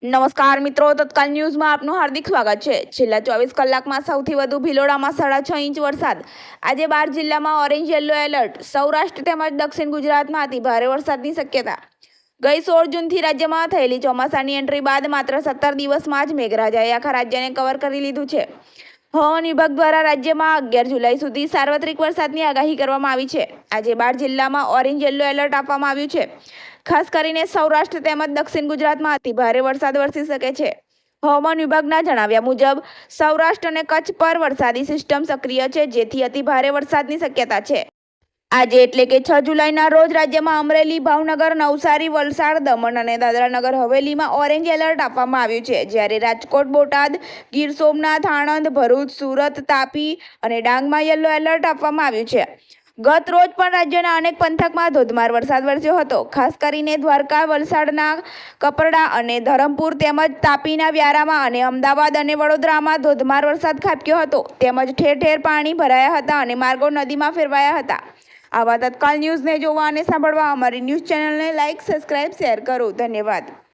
નમસ્કાર મિત્રો, તત્કાલ ન્યૂઝમાં આપનું હાર્દિક સ્વાગત છે। છેલ્લા 24 કલાકમાં સૌથી વધુ ભિલોડામાં 6.5 ઇંચ વરસાદ। આજે 12 જિલ્લામાં ઓરેન્જ યલો એલર્ટ। સૌરાષ્ટ્ર તેમજ દક્ષિણ ગુજરાતમાં અતિ ભારે વરસાદની શક્યતા। ગઈ 16 જૂનથી રાજ્યમાં થયેલી ચોમાસાની એન્ટ્રી બાદ માત્ર 17 દિવસમાં જ મેઘરાજાએ આખા રાજ્યને કવર કરી લીધું છે। હવામાન વિભાગ દ્વારા રાજ્યમાં 11 જુલાઈ સુધી સાર્વત્રિક વરસાદની આગાહી કરવામાં આવી છે। આજે 12 જિલ્લામાં ઓરેન્જ યલો એલર્ટ આપવામાં આવ્યું છે। ખાસ કરીને સૌરાષ્ટ્ર તેમજ દક્ષિણ ગુજરાતમાં અતિ ભારે વરસાદ વરસી શકે છે। હવામાન વિભાગના જણાવ્યા મુજબ સૌરાષ્ટ્ર અને કચ્છ પર વરસાદી સિસ્ટમ સક્રિય છે, જેથી અતિ ભારે વરસાદની શક્યતા છે। આજે એટલે કે 6 જુલાઈના રોજ રાજ્યમાં અમરેલી, ભાવનગર, નવસારી, વલસાડ, દમણ અને દાદરાનગર હવેલીમાં ઓરેન્જ એલર્ટ આપવામાં આવ્યું છે, જ્યારે રાજકોટ, બોટાદ, ગીર સોમનાથ, આણંદ, ભરૂચ, સુરત, તાપી અને ડાંગમાં યલો એલર્ટ આપવામાં આવ્યું છે। ગત રોજ પણ રાજ્યના અનેક પંથકમાં ધોધમાર વરસાદ વરસ્યો હતો। ખાસ કરીને દ્વારકા, વલસાડના કપરડા અને ધરમપુર તેમજ તાપીના વ્યારામાં અને અમદાવાદ અને વડોદરામાં ધોધમાર વરસાદ ખાબક્યો હતો, તેમજ ઠેર ઠેર પાણી ભરાયા હતા અને માર્ગો નદીમાં ફેરવાયા હતા। આવા તત્કાલ ન્યૂઝને જોવા અને સાંભળવા અમારી ન્યૂઝ ચેનલને લાઇક, સબસ્ક્રાઇબ, શેર કરો। ધન્યવાદ।